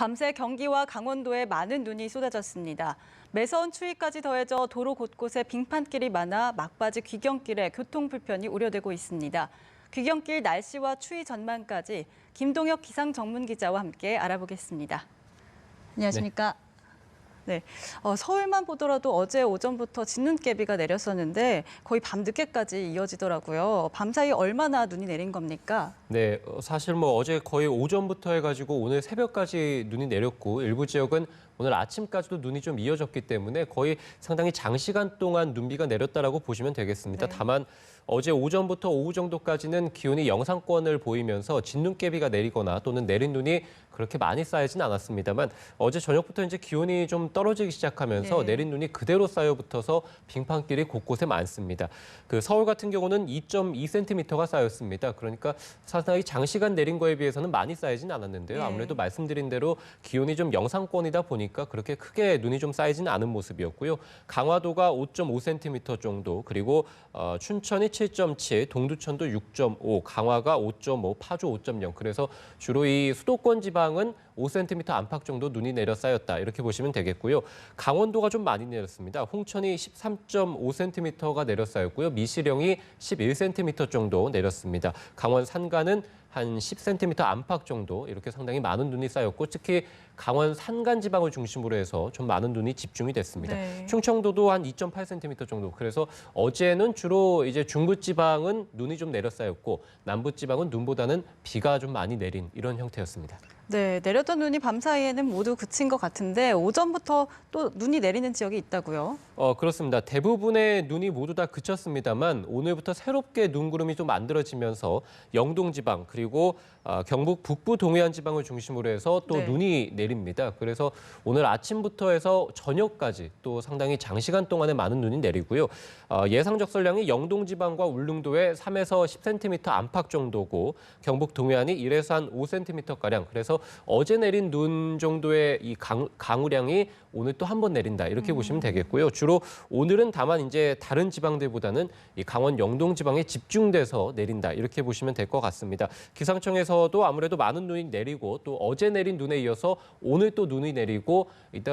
밤새 경기와 강원도에 많은 눈이 쏟아졌습니다. 매서운 추위까지 더해져 도로 곳곳에 빙판길이 많아 막바지 귀경길에 교통 불편이 우려되고 있습니다. 귀경길 날씨와 추위 전망까지 김동혁 기상 전문 기자와 함께 알아보겠습니다. 안녕하십니까? 네. 서울만 보더라도 어제 오전부터 진눈깨비가 내렸었는데 거의 밤늦게까지 이어지더라고요. 밤사이 얼마나 눈이 내린 겁니까? 네, 사실 어제 거의 오전부터 해가지고 오늘 새벽까지 눈이 내렸고 일부 지역은 오늘 아침까지도 눈이 좀 이어졌기 때문에 거의 상당히 장시간 동안 눈비가 내렸다라고 보시면 되겠습니다. 네. 다만 어제 오전부터 오후 정도까지는 기온이 영상권을 보이면서 진눈깨비가 내리거나 또는 내린 눈이 그렇게 많이 쌓이진 않았습니다만 어제 저녁부터 이제 기온이 좀 떨어지기 시작하면서 네. 내린 눈이 그대로 쌓여붙어서 빙판길이 곳곳에 많습니다. 그 서울 같은 경우는 2.2cm가 쌓였습니다. 그러니까 상당히 장시간 내린 거에 비해서는 많이 쌓이진 않았는데요. 네. 아무래도 말씀드린 대로 기온이 좀 영상권이다 보니까 그렇게 크게 눈이 좀 쌓이지는 않은 모습이었고요. 강화도가 5.5cm 정도, 그리고 춘천이 7.7, 동두천도 6.5, 강화가 5.5, 파주 5.0. 그래서 주로 이 수도권 지방은 5cm 안팎 정도 눈이 내려 쌓였다, 이렇게 보시면 되겠고요. 강원도가 좀 많이 내렸습니다. 홍천이 13.5cm가 내려 쌓였고요. 미시령이 11cm 정도 내렸습니다. 강원 산간은 한 10cm 안팎 정도, 이렇게 상당히 많은 눈이 쌓였고 특히 강원 산간 지방을 중심으로 해서 좀 많은 눈이 집중이 됐습니다. 네. 충청도도 한 2.8cm 정도. 그래서 어제는 주로 이제 중부 지방은 눈이 좀 내려 쌓였고 남부 지방은 눈보다는 비가 좀 많이 내린 이런 형태였습니다. 네, 내렸던 눈이 밤사이에는 모두 그친 것 같은데 오전부터 또 눈이 내리는 지역이 있다고요? 그렇습니다. 대부분의 눈이 모두 다 그쳤습니다만 오늘부터 새롭게 눈구름이 좀 만들어지면서 영동 지방 그리고 경북 북부 동해안 지방을 중심으로 해서 또 네. 눈이 내립니다. 그래서 오늘 아침부터 해서 저녁까지 또 상당히 장시간 동안에 많은 눈이 내리고요. 예상 적설량이 영동 지방과 울릉도에 3에서 10cm 안팎 정도고 경북 동해안이 1에서 한 5cm가량. 그래서 어제 내린 눈 정도의 이 강우량이 오늘 또 한 번 내린다, 이렇게 보시면 되겠고요. 주로 오늘은 다만 이제 다른 지방들보다는 이 강원 영동 지방에 집중돼서 내린다, 이렇게 보시면 될 것 같습니다. 기상청에서도 아무래도 많은 눈이 내리고 또 어제 내린 눈에 이어서 오늘 또 눈이 내리고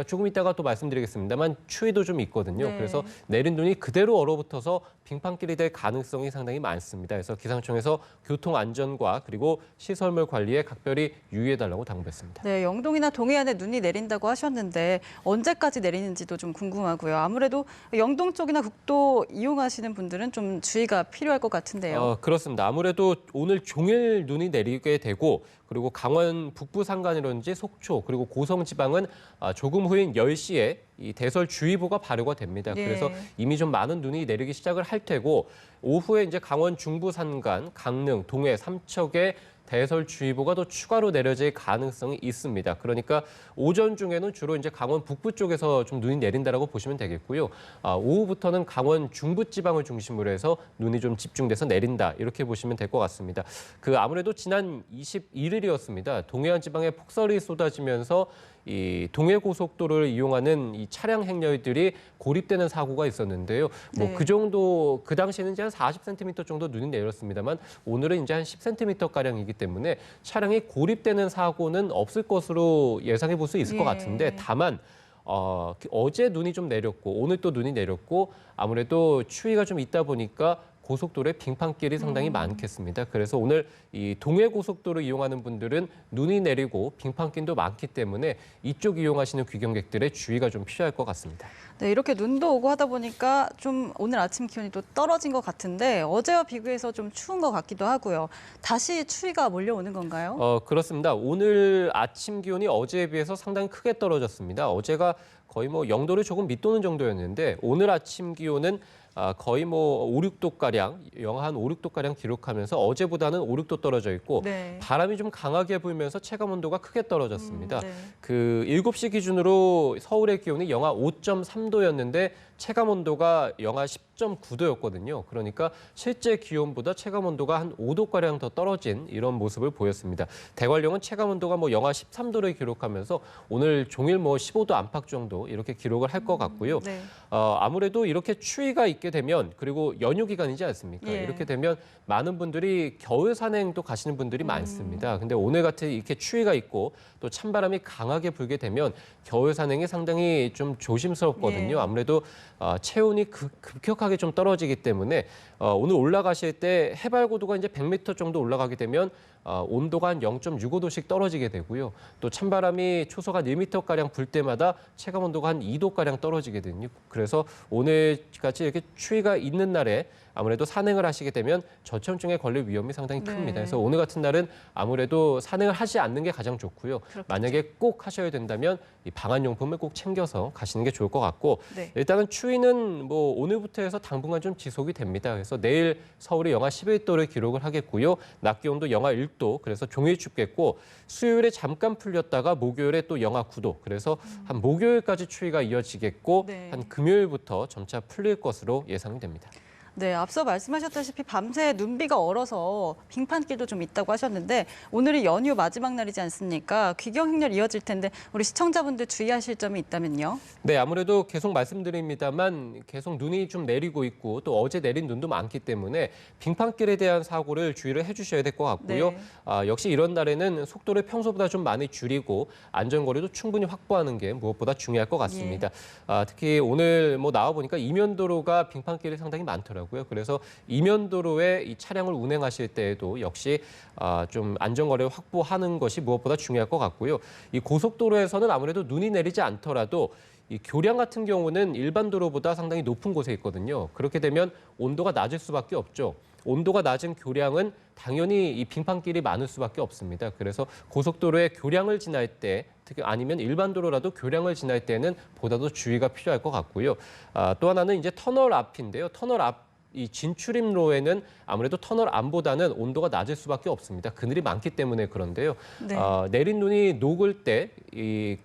조금 이따가 또 말씀드리겠습니다만 추위도 좀 있거든요. 네. 그래서 내린 눈이 그대로 얼어붙어서 빙판길이 될 가능성이 상당히 많습니다. 그래서 기상청에서 교통 안전과 그리고 시설물 관리에 각별히 유의해달라고 당부했습니다. 네, 영동이나 동해안에 눈이 내린다고 하셨는데 언제까지 내리는지도 좀 궁금하고요. 아무래도 영동 쪽이나 국도 이용하시는 분들은 좀 주의가 필요할 것 같은데요. 그렇습니다. 아무래도 오늘 종일 눈이 내리게 되고 그리고 강원 북부 산간이라든지 속초 그리고 고성 지방은 조금 후인 10시에 이 대설주의보가 발효가 됩니다. 네. 그래서 이미 좀 많은 눈이 내리기 시작을 할 테고 오후에 이제 강원 중부 산간, 강릉, 동해, 삼척에 대설주의보가 또 추가로 내려질 가능성이 있습니다. 그러니까 오전 중에는 주로 이제 강원 북부 쪽에서 좀 눈이 내린다라고 보시면 되겠고요. 오후부터는 강원 중부 지방을 중심으로 해서 눈이 좀 집중돼서 내린다, 이렇게 보시면 될 것 같습니다. 아무래도 지난 21일이었습니다. 동해안 지방에 폭설이 쏟아지면서 이 동해고속도로를 이용하는 이 차량 행렬들이 고립되는 사고가 있었는데요. 네. 그 당시에는 이제 한 40cm 정도 눈이 내렸습니다만 오늘은 이제 한 10cm 가량이기 때문에 차량이 고립되는 사고는 없을 것으로 예상해 볼 수 있을 것 같은데 다만 어제 눈이 좀 내렸고 오늘 또 눈이 내렸고 아무래도 추위가 좀 있다 보니까 고속도로에 빙판길이 상당히 많겠습니다. 그래서 오늘 이 동해고속도로 이용하는 분들은 눈이 내리고 빙판길도 많기 때문에 이쪽 이용하시는 귀경객들의 주의가 좀 필요할 것 같습니다. 네, 이렇게 눈도 오고 하다 보니까 좀 오늘 아침 기온이 또 떨어진 것 같은데 어제와 비교해서 좀 추운 것 같기도 하고요. 다시 추위가 몰려오는 건가요? 그렇습니다. 오늘 아침 기온이 어제에 비해서 상당히 크게 떨어졌습니다. 어제가 거의 0도를 조금 밑도는 정도였는데 오늘 아침 기온은 거의 5, 6도가량, 영하 한 5, 6도가량 기록하면서 어제보다는 5, 6도 떨어져 있고 네. 바람이 좀 강하게 불면서 체감 온도가 크게 떨어졌습니다. 네. 7시 기준으로 서울의 기온이 영하 5.3도였는데 체감 온도가 영하 10.9도였거든요. 그러니까 실제 기온보다 체감온도가 한 5도가량 더 떨어진 이런 모습을 보였습니다. 대관령은 체감온도가 영하 13도를 기록하면서 오늘 종일 15도 안팎 정도 이렇게 기록을 할 것 같고요. 네. 아무래도 이렇게 추위가 있게 되면 그리고 연휴 기간이지 않습니까? 예. 이렇게 되면 많은 분들이 겨울 산행도 가시는 분들이 많습니다. 근데 오늘 같은 이렇게 추위가 있고 또 찬바람이 강하게 불게 되면 겨울 산행이 상당히 좀 조심스럽거든요. 예. 아무래도 체온이 급격하게 좀 떨어지기 때문에 오늘 올라가실 때 해발 고도가 이제 100m 정도 올라가게 되면 온도가 한 0.65도씩 떨어지게 되고요. 또 찬바람이 초속 한 1m가량 불 때마다 체감 온도가 한 2도가량 떨어지거든요. 그래서 오늘같이 이렇게 추위가 있는 날에 아무래도 산행을 하시게 되면 저체온증에 걸릴 위험이 상당히 네. 큽니다. 그래서 오늘 같은 날은 아무래도 산행을 하지 않는 게 가장 좋고요. 그렇겠죠. 만약에 꼭 하셔야 된다면 이 방한용품을 꼭 챙겨서 가시는 게 좋을 것 같고 네. 일단은 추위는 오늘부터 해서 당분간 좀 지속이 됩니다. 그래서 내일 서울이 영하 11도를 기록을 하겠고요. 낮 기온도 영하 1도, 그래서 종일 춥겠고 수요일에 잠깐 풀렸다가 목요일에 또 영하 9도, 그래서 한 목요일까지 추위가 이어지겠고 네. 한 금요일부터 점차 풀릴 것으로 예상이 됩니다. 네, 앞서 말씀하셨다시피 밤새 눈비가 얼어서 빙판길도 좀 있다고 하셨는데 오늘이 연휴 마지막 날이지 않습니까? 귀경 행렬 이어질 텐데 우리 시청자분들 주의하실 점이 있다면요? 네, 아무래도 계속 말씀드립니다만 계속 눈이 좀 내리고 있고 또 어제 내린 눈도 많기 때문에 빙판길에 대한 사고를 주의를 해주셔야 될 것 같고요. 네. 역시 이런 날에는 속도를 평소보다 좀 많이 줄이고 안전거리도 충분히 확보하는 게 무엇보다 중요할 것 같습니다. 특히 오늘 나와 보니까 이면도로가 빙판길이 상당히 많더라고요. 그래서 이면도로에 이 차량을 운행하실 때에도 역시 좀 안전거리를 확보하는 것이 무엇보다 중요할 것 같고요. 이 고속도로에서는 아무래도 눈이 내리지 않더라도 이 교량 같은 경우는 일반 도로보다 상당히 높은 곳에 있거든요. 그렇게 되면 온도가 낮을 수밖에 없죠. 온도가 낮은 교량은 당연히 이 빙판길이 많을 수밖에 없습니다. 그래서 고속도로의 교량을 지날 때, 특히 아니면 일반 도로라도 교량을 지날 때는 보다도 주의가 필요할 것 같고요. 또 하나는 이제 터널 앞인데요. 터널 앞 이 진출입로에는 아무래도 터널 안보다는 온도가 낮을 수밖에 없습니다. 그늘이 많기 때문에 그런데요. 네. 내린 눈이 녹을 때 이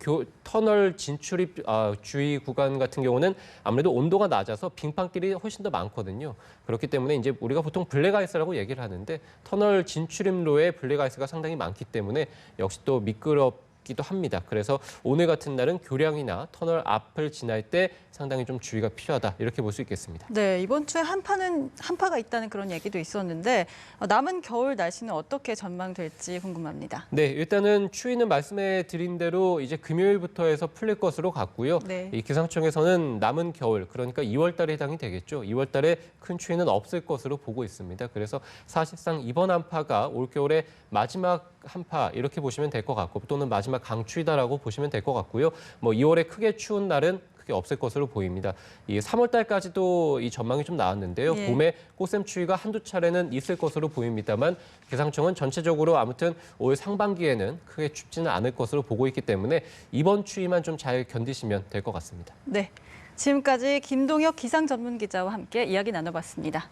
터널 진출입 주의 구간 같은 경우는 아무래도 온도가 낮아서 빙판길이 훨씬 더 많거든요. 그렇기 때문에 이제 우리가 보통 블랙아이스라고 얘기를 하는데 터널 진출입로에 블랙아이스가 상당히 많기 때문에 역시 또 미끄럽기도 합니다. 그래서 오늘 같은 날은 교량이나 터널 앞을 지날 때 상당히 좀 주의가 필요하다 이렇게 볼 수 있겠습니다. 네, 이번 주에 한파가 있다는 그런 얘기도 있었는데 남은 겨울 날씨는 어떻게 전망될지 궁금합니다. 네, 일단은 추위는 말씀해 드린 대로 이제 금요일부터 해서 풀릴 것으로 같고요. 네. 이 기상청에서는 남은 겨울, 그러니까 2월 달에 해당이 되겠죠. 2월 달에 큰 추위는 없을 것으로 보고 있습니다. 그래서 사실상 이번 한파가 올겨울의 마지막 한파 이렇게 보시면 될 것 같고 또는 마지막 강추위다라고 보시면 될 것 같고요. 2월에 크게 추운 날은 크게 없을 것으로 보입니다. 이 3월 달까지도 이 전망이 좀 나왔는데요. 예. 봄에 꽃샘 추위가 한두 차례는 있을 것으로 보입니다만 기상청은 전체적으로 아무튼 올 상반기에는 크게 춥지는 않을 것으로 보고 있기 때문에 이번 추위만 좀 잘 견디시면 될 것 같습니다. 네, 지금까지 김동혁 기상 전문 기자와 함께 이야기 나눠봤습니다.